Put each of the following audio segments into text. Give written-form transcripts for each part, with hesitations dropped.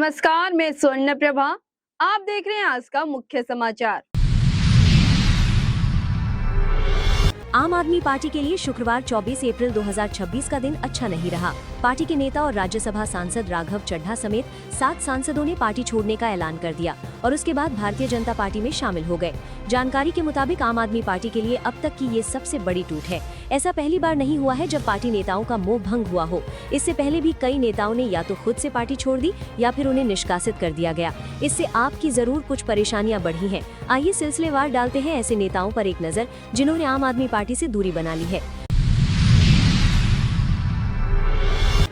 नमस्कार, मैं स्वर्ण प्रभा। आप देख रहे हैं आज का मुख्य समाचार। आम आदमी पार्टी के लिए शुक्रवार 24 अप्रैल 2026 का दिन अच्छा नहीं रहा। पार्टी के नेता और राज्यसभा सांसद राघव चड्ढा समेत 7 सांसदों ने पार्टी छोड़ने का ऐलान कर दिया और उसके बाद भारतीय जनता पार्टी में शामिल हो गए। जानकारी के मुताबिक आम आदमी पार्टी के लिए अब तक की ये सबसे बड़ी टूट है। ऐसा पहली बार नहीं हुआ है जब पार्टी नेताओं का मोह भंग हुआ हो। इससे पहले भी कई नेताओं ने या तो खुद से पार्टी छोड़ दी या फिर उन्हें निष्कासित कर दिया गया। इससे आपकी जरूर कुछ परेशानियां बढ़ी हैं। आइए सिलसिलेवार डालते हैं ऐसे नेताओं पर एक नजर जिन्होंने आम आदमी पार्टी से दूरी बना ली है।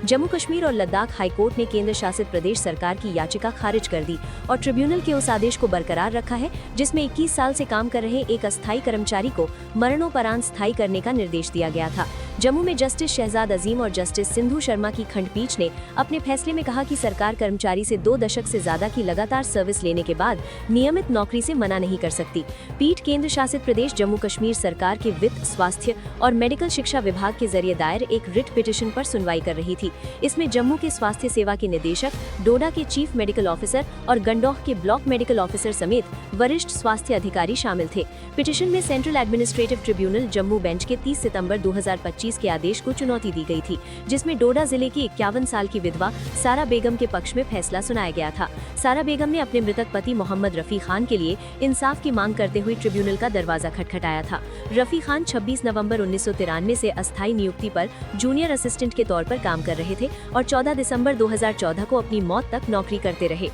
जम्मू कश्मीर और लद्दाख हाईकोर्ट ने केंद्र शासित प्रदेश सरकार की याचिका खारिज कर दी और ट्रिब्यूनल के उस आदेश को बरकरार रखा है जिसमें 21 साल से काम कर रहे एक अस्थायी कर्मचारी को मरणोपरांत स्थायी करने का निर्देश दिया गया था। जम्मू में जस्टिस शहजाद अजीम और जस्टिस सिंधु शर्मा की खंडपीठ ने अपने फैसले में कहा कि सरकार कर्मचारी से 2 दशक से ज्यादा की लगातार सर्विस लेने के बाद नियमित नौकरी से मना नहीं कर सकती। पीठ केंद्र शासित प्रदेश जम्मू कश्मीर सरकार के वित्त, स्वास्थ्य और मेडिकल शिक्षा विभाग के जरिए दायर एक रिट पिटीशन पर सुनवाई कर रही थी। इसमें जम्मू के स्वास्थ्य सेवा के निदेशक, डोडा के चीफ मेडिकल ऑफिसर और गंडोह के ब्लॉक मेडिकल ऑफिसर समेत वरिष्ठ स्वास्थ्य अधिकारी शामिल थे। पिटीशन में central administrative tribunal Jammu bench के 30 सितंबर 2025 के आदेश को चुनौती दी गई थी, जिसमें डोडा जिले की 51 साल की विधवा सारा बेगम के पक्ष में फैसला सुनाया गया था। सारा बेगम ने अपने मृतक पति मोहम्मद रफी खान के लिए इंसाफ की मांग करते हुए ट्रिब्यूनल का दरवाजा खटखटाया था। रफी खान 26 नवंबर 1993 से अस्थायी नियुक्ति पर जूनियर असिस्टेंट के तौर पर काम कर रहे थे और 14 दिसंबर 2014 को अपनी मौत तक नौकरी करते रहे।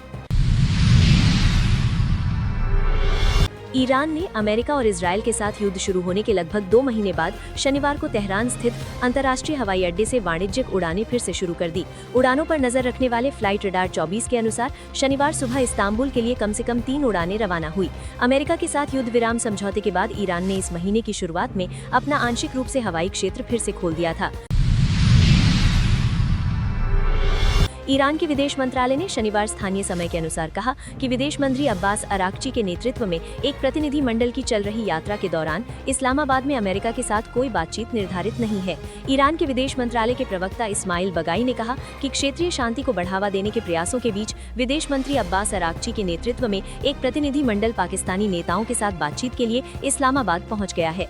ईरान ने अमेरिका और इजरायल के साथ युद्ध शुरू होने के लगभग 2 महीने बाद शनिवार को तेहरान स्थित अंतर्राष्ट्रीय हवाई अड्डे से वाणिज्यिक उड़ानें फिर से शुरू कर दी। उड़ानों पर नजर रखने वाले फ्लाइट रडार 24 के अनुसार शनिवार सुबह इस्तांबुल के लिए कम से कम 3 उड़ानें रवाना हुई। अमेरिका के साथ युद्ध विराम समझौते के बाद ईरान ने इस महीने की शुरुआत में अपना आंशिक रूप से हवाई क्षेत्र फिर से खोल दिया था। ईरान के विदेश मंत्रालय ने शनिवार स्थानीय समय के अनुसार कहा कि विदेश मंत्री अब्बास अराक्ची के नेतृत्व में एक प्रतिनिधि मंडल की चल रही यात्रा के दौरान इस्लामाबाद में अमेरिका के साथ कोई बातचीत निर्धारित नहीं है। ईरान के विदेश मंत्रालय के प्रवक्ता इस्माइल बगाई ने कहा कि क्षेत्रीय शांति को बढ़ावा देने के प्रयासों के बीच विदेश मंत्री अब्बास अराक्ची के नेतृत्व में एक प्रतिनिधि मंडल पाकिस्तानी नेताओं के साथ बातचीत के लिए इस्लामाबाद पहुँच गया है।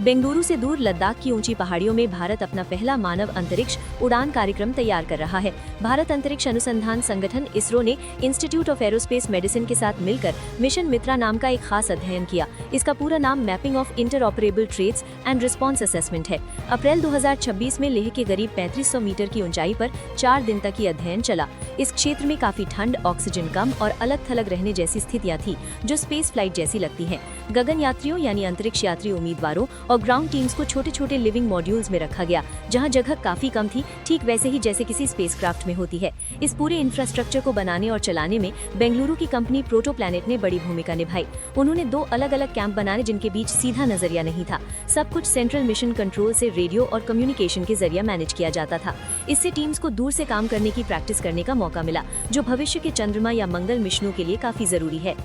बेंगलुरु से दूर लद्दाख की ऊंची पहाड़ियों में भारत अपना पहला मानव अंतरिक्ष उड़ान कार्यक्रम तैयार कर रहा है। भारत अंतरिक्ष अनुसंधान संगठन इसरो ने इंस्टीट्यूट ऑफ एरोस्पेस मेडिसिन के साथ मिलकर मिशन मित्रा नाम का एक खास अध्ययन किया। इसका पूरा नाम mapping of interoperable trades and response assessment है। अप्रैल 2026 में लेह के करीब 3500 मीटर की ऊंचाई पर 4 दिन तक ये अध्ययन चला। इस क्षेत्र में काफी ठंड, ऑक्सीजन कम और अलग थलग रहने जैसी स्थितियाँ थी जो स्पेस फ्लाइट जैसी लगती है। गगन यात्रियों यानी अंतरिक्ष यात्री उम्मीदवारों और ग्राउंड टीम्स को छोटे छोटे लिविंग मॉड्यूल्स में रखा गया, जहां जगह काफी कम थी, ठीक वैसे ही जैसे किसी स्पेसक्राफ्ट में होती है। इस पूरे इंफ्रास्ट्रक्चर को बनाने और चलाने में बेंगलुरु की कंपनी प्रोटोप्लैनेट ने बड़ी भूमिका निभाई। उन्होंने 2 अलग अलग कैंप बनाए जिनके बीच सीधा नजरिया नहीं था। सब कुछ सेंट्रल मिशन कंट्रोल से रेडियो और कम्युनिकेशन के जरिए मैनेज किया जाता था। इससे टीम्स को दूर से काम करने की प्रैक्टिस करने का मौका मिला, जो भविष्य के चंद्रमा या मंगल मिशनों के लिए काफी जरूरी है।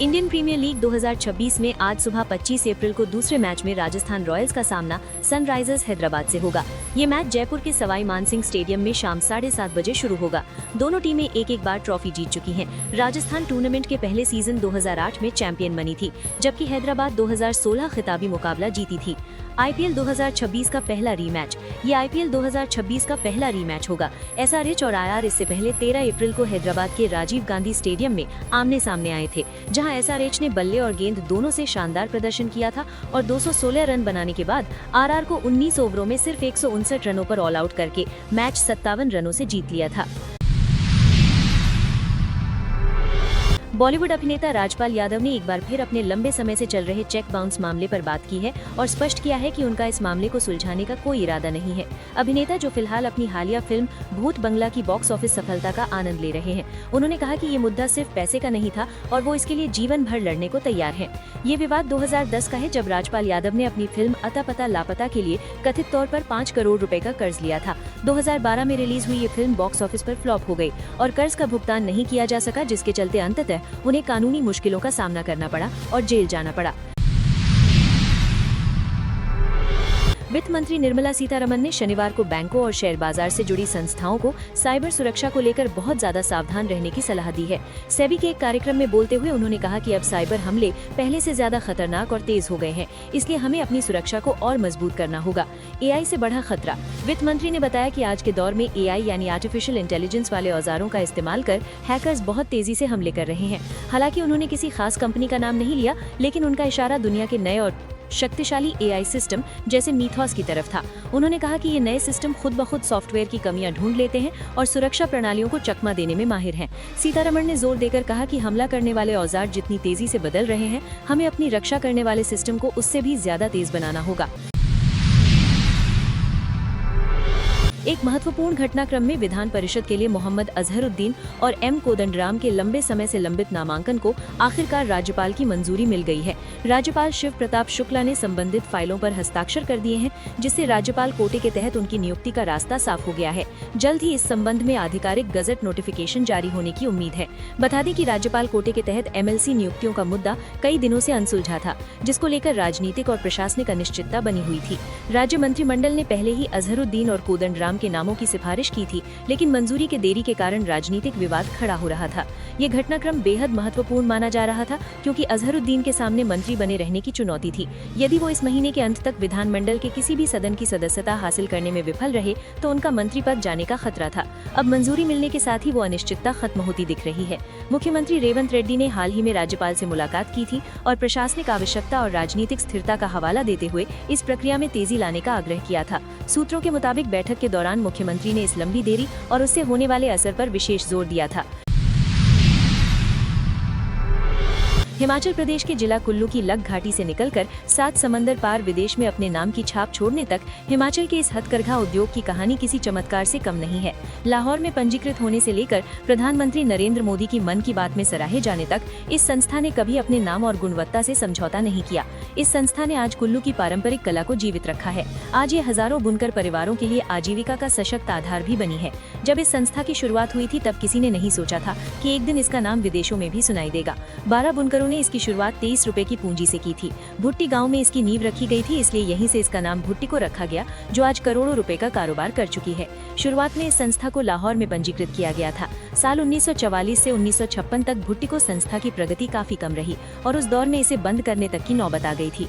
इंडियन प्रीमियर लीग 2026 में आज सुबह 25 अप्रैल को दूसरे मैच में राजस्थान रॉयल्स का सामना सनराइजर्स हैदराबाद से होगा। ये मैच जयपुर के सवाई मानसिंह स्टेडियम में शाम 7:30 बजे शुरू होगा। दोनों टीमें एक बार ट्रॉफी जीत चुकी हैं। राजस्थान टूर्नामेंट के पहले सीजन 2008 में चैंपियन बनी थी, जबकि हैदराबाद 2016 खिताबी मुकाबला जीती थी। आईपीएल 2026 का पहला रीमैच। ये आईपीएल 2026 का पहला रीमैच होगा। एसआरएच और आईआर इससे पहले 13 अप्रैल को हैदराबाद के राजीव गांधी स्टेडियम में आमने सामने आए थे, जहां एसआरएच ने बल्ले और गेंद दोनों से शानदार प्रदर्शन किया था और 216 रन बनाने के बाद आरआर को 19 ओवरों में सिर्फ 159 रनों पर ऑल आउट करके मैच 57 रनों से जीत लिया था। बॉलीवुड अभिनेता राजपाल यादव ने एक बार फिर अपने लंबे समय से चल रहे चेक बाउंस मामले पर बात की है और स्पष्ट किया है कि उनका इस मामले को सुलझाने का कोई इरादा नहीं है। अभिनेता, जो फिलहाल अपनी हालिया फिल्म भूत बंगला की बॉक्स ऑफिस सफलता का आनंद ले रहे हैं, उन्होंने कहा कि ये मुद्दा सिर्फ पैसे का नहीं था और वो इसके लिए जीवन भर लड़ने को तैयार हैं। ये विवाद 2010 का है, जब राजपाल यादव ने अपनी फिल्म अता पता लापता के लिए कथित तौर पर 5 करोड़ रुपए का कर्ज लिया था। 2012 में रिलीज हुई ये फिल्म बॉक्स ऑफिस पर फ्लॉप हो गई और कर्ज का भुगतान नहीं किया जा सका, जिसके चलते अंततः उन्हें कानूनी मुश्किलों का सामना करना पड़ा और जेल जाना पड़ा। वित्त मंत्री निर्मला सीतारमण ने शनिवार को बैंकों और शेयर बाजार से जुड़ी संस्थाओं को साइबर सुरक्षा को लेकर बहुत ज्यादा सावधान रहने की सलाह दी है। सेबी के एक कार्यक्रम में बोलते हुए उन्होंने कहा कि अब साइबर हमले पहले से ज्यादा खतरनाक और तेज हो गए हैं, इसलिए हमें अपनी सुरक्षा को और मजबूत करना होगा। एआई से बढ़ा खतरा। वित्त मंत्री ने बताया कि आज के दौर में एआई यानी आर्टिफिशियल इंटेलिजेंस वाले औजारों का इस्तेमाल कर हैकर्स बहुत तेजी से हमले कर रहे हैं। हालांकि उन्होंने किसी खास कंपनी का नाम नहीं लिया, लेकिन उनका इशारा दुनिया के नए और शक्तिशाली एआई सिस्टम जैसे मीथॉस की तरफ था। उन्होंने कहा कि ये नए सिस्टम खुद ब खुद सॉफ्टवेयर की कमियां ढूंढ लेते हैं और सुरक्षा प्रणालियों को चकमा देने में माहिर हैं। सीतारमण ने जोर देकर कहा कि हमला करने वाले औजार जितनी तेजी से बदल रहे हैं, हमें अपनी रक्षा करने वाले सिस्टम को उससे भी ज्यादा तेज बनाना होगा। एक महत्वपूर्ण घटनाक्रम में विधान परिषद के लिए मोहम्मद अजहरुद्दीन और एम कोदंडराम के लंबे समय से लंबित नामांकन को आखिरकार राज्यपाल की मंजूरी मिल गई है। राज्यपाल शिव प्रताप शुक्ला ने संबंधित फाइलों पर हस्ताक्षर कर दिए हैं, जिससे राज्यपाल कोटे के तहत उनकी नियुक्ति का रास्ता साफ हो गया है। जल्द ही इस संबंध में आधिकारिक गजट नोटिफिकेशन जारी होने की उम्मीद है। बता दें कि राज्यपाल कोटे के तहत एमएलसी नियुक्तियों का मुद्दा कई दिनों से अनसुलझा था, जिसको लेकर राजनीतिक और प्रशासनिक अनिश्चितता बनी हुई थी। राज्य मंत्रिमंडल ने पहले ही अजहरुद्दीन और कोदंडराम के नामों की सिफारिश की थी, लेकिन मंजूरी के देरी के कारण राजनीतिक विवाद खड़ा हो रहा था। ये घटनाक्रम बेहद महत्वपूर्ण माना जा रहा था, क्योंकि अजहरुद्दीन के सामने मंत्री बने रहने की चुनौती थी। यदि वो इस महीने के अंत तक विधानमंडल के किसी भी सदन की सदस्यता हासिल करने में विफल रहे तो उनका मंत्री पद जाने का खतरा था। अब मंजूरी मिलने के साथ ही वो अनिश्चितता खत्म होती दिख रही है। मुख्यमंत्री रेवंत रेड्डी ने हाल ही में राज्यपाल से मुलाकात की थी और प्रशासनिक आवश्यकता और राजनीतिक स्थिरता का हवाला देते हुए इस प्रक्रिया में तेजी लाने का आग्रह किया था। सूत्रों के मुताबिक बैठक के दौरान मुख्यमंत्री ने इस लंबी देरी और उससे होने वाले असर पर विशेष जोर दिया था। हिमाचल प्रदेश के जिला कुल्लू की लग घाटी से निकलकर 7 समंदर पार विदेश में अपने नाम की छाप छोड़ने तक हिमाचल के इस हथकरघा उद्योग की कहानी किसी चमत्कार से कम नहीं है। लाहौर में पंजीकृत होने से लेकर प्रधानमंत्री नरेंद्र मोदी की मन की बात में सराहे जाने तक इस संस्था ने कभी अपने नाम और गुणवत्ता से समझौता नहीं किया। इस संस्था ने आज कुल्लू की पारंपरिक कला को जीवित रखा है। आज ये हजारों बुनकर परिवारों के लिए आजीविका का सशक्त आधार भी बनी है। जब इस संस्था की शुरुआत हुई थी तब किसी ने नहीं सोचा था कि एक दिन इसका नाम विदेशों में भी सुनाई देगा। 12 बुनकरों ने इसकी शुरुआत 23 रुपए की पूंजी से की थी। भुट्टी गांव में इसकी नींव रखी गई थी, इसलिए यहीं से इसका नाम भुट्टी को रखा गया, जो आज करोड़ों रुपए का कारोबार कर चुकी है। शुरुआत में इस संस्था को लाहौर में पंजीकृत किया गया था। साल 1944 से 1956 तक भुट्टी को संस्था की प्रगति काफी कम रही और उस दौर में इसे बंद करने तक की नौबत आ गई थी।